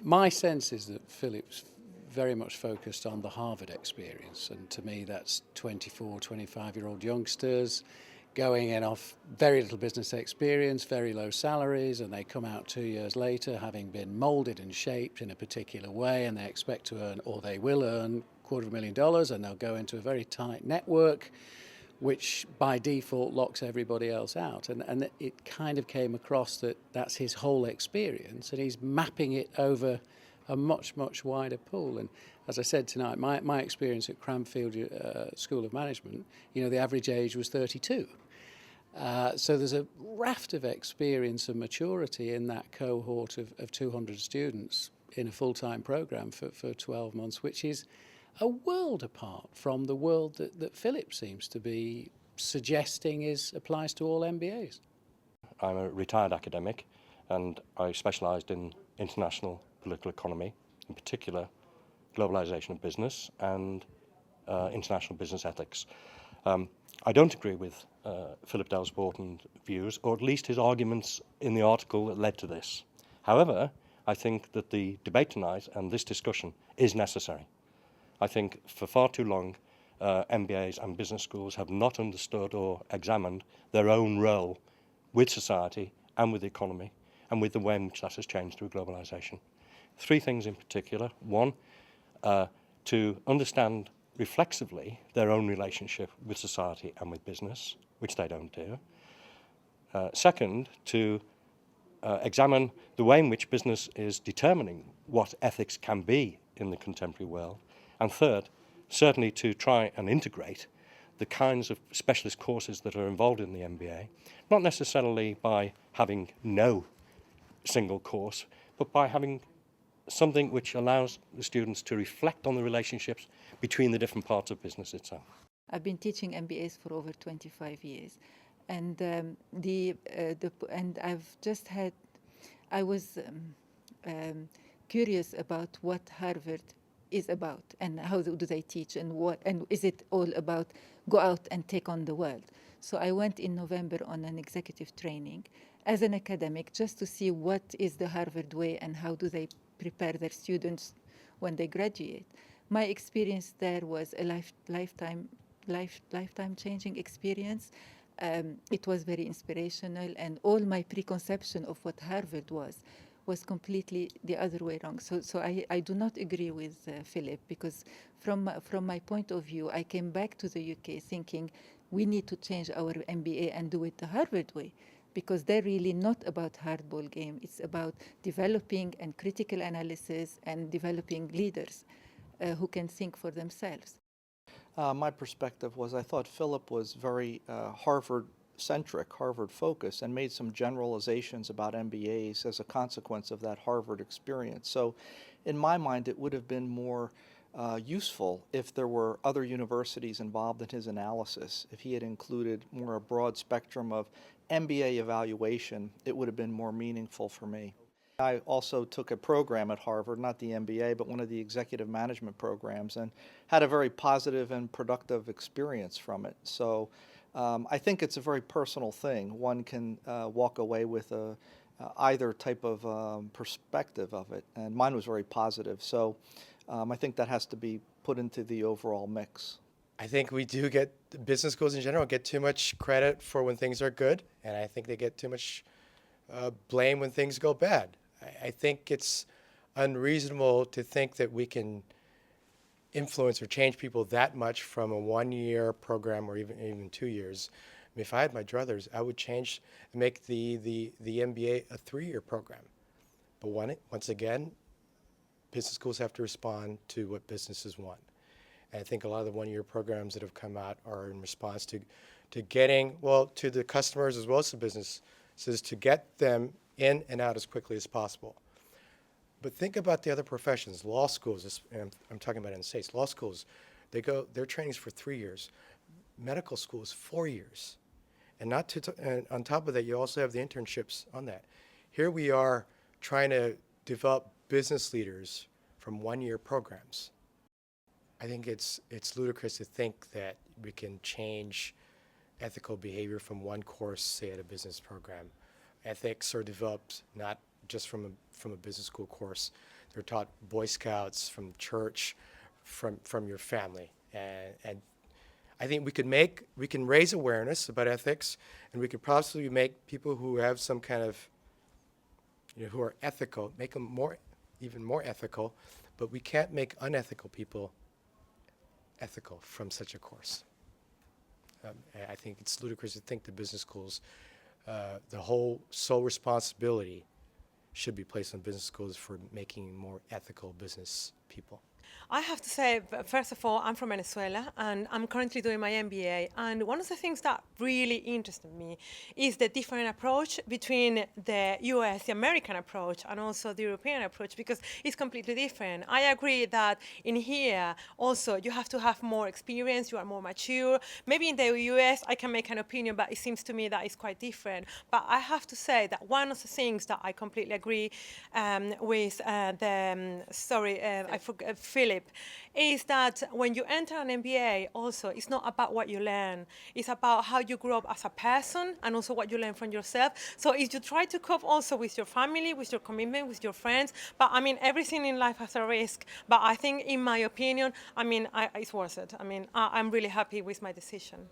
My sense is that Philip's very much focused on the Harvard experience, and to me that's 24, 25-year-old youngsters going in off very little business experience, very low salaries, and they come out 2 years later having been moulded and shaped in a particular way, and they expect to earn, or they will earn, $250,000, and they'll go into a very tight network which by default locks everybody else out. And it kind of came across that that's his whole experience, and he's mapping it over a much, much wider pool. And as I said tonight, my experience at Cranfield School of Management, the average age was 32. So there's a raft of experience and maturity in that cohort of 200 students in a full-time program for 12 months, which is a world apart from the world that Philip seems to be suggesting applies to all MBAs. I'm a retired academic, and I specialised in international political economy, in particular globalisation of business and international business ethics. I don't agree with Philip Delsborton's views, or at least his arguments in the article that led to this. However, I think that the debate tonight and this discussion is necessary. I think for far too long, MBAs and business schools have not understood or examined their own role with society and with the economy and with the way in which that has changed through globalisation. 3 things in particular. 1, to understand reflexively their own relationship with society and with business, which they don't do. 2nd, to examine the way in which business is determining what ethics can be in the contemporary world. And 3rd, certainly to try and integrate the kinds of specialist courses that are involved in the MBA, not necessarily by having no single course, but by having something which allows the students to reflect on the relationships between the different parts of business itself. I've been teaching MBAs for over 25 years, and I was curious about what Harvard is about and how do they teach and is it all about go out and take on the world. So I went in November on an executive training as an academic just to see what is the Harvard way and how do they prepare their students when they graduate. My experience there was a lifetime changing experience. It was very inspirational, and all my preconception of what Harvard was completely the other way wrong. So I do not agree with Philip, because from my point of view, I came back to the UK thinking we need to change our MBA and do it the Harvard way, because they're really not about hardball game. It's about developing and critical analysis and developing leaders who can think for themselves. My perspective was I thought Philip was very Harvard-centric, Harvard-focused, and made some generalizations about MBAs as a consequence of that Harvard experience. So in my mind, it would have been more useful if there were other universities involved in his analysis. If he had included more a broad spectrum of MBA evaluation, it would have been more meaningful for me. I also took a program at Harvard, not the MBA, but one of the executive management programs, and had a very positive and productive experience from it. So I think it's a very personal thing. One can walk away with either type of perspective of it, and mine was very positive. So I think that has to be put into the overall mix. I think we do business schools in general get too much credit for when things are good, and I think they get too much blame when things go bad. I think it's unreasonable to think that we can influence or change people that much from a 1-year program or even 2 years. I mean, if I had my druthers, I would make the MBA a 3-year program. But once again, business schools have to respond to what businesses want. And I think a lot of the 1-year programs that have come out are in response to getting, to the customers as well as the businesses, to get them in and out as quickly as possible. But think about the other professions. Law schools, and I'm talking about in the States, law schools, their training's for 3 years. Medical school is 4 years. And and on top of that, you also have the internships on that. Here we are trying to develop business leaders from 1-year programs. I think it's ludicrous to think that we can change ethical behavior from one course, say at a business program. Ethics are developed not just from a business school course. They're taught Boy Scouts, from church, from your family. And I think we can raise awareness about ethics, and we could possibly make people who have some kind of, who are ethical, make them even more ethical, but we can't make unethical people ethical from such a course. I think it's ludicrous to think the business schools, the whole sole responsibility should be placed on business schools for making more ethical business people. I have to say, first of all, I'm from Venezuela and I'm currently doing my MBA. And one of the things that really interested me is the different approach between the US, the American approach, and also the European approach, because it's completely different. I agree that in here, also, you have to have more experience, you are more mature. Maybe in the US, I can make an opinion, but it seems to me that it's quite different. But I have to say that one of the things that I completely agree with Philip, is that when you enter an MBA also, it's not about what you learn. It's about how you grow up as a person and also what you learn from yourself. So if you try to cope also with your family, with your commitment, with your friends, but I mean, everything in life has a risk. But I think, in my opinion, I mean, it's worth it. I mean, I'm really happy with my decision.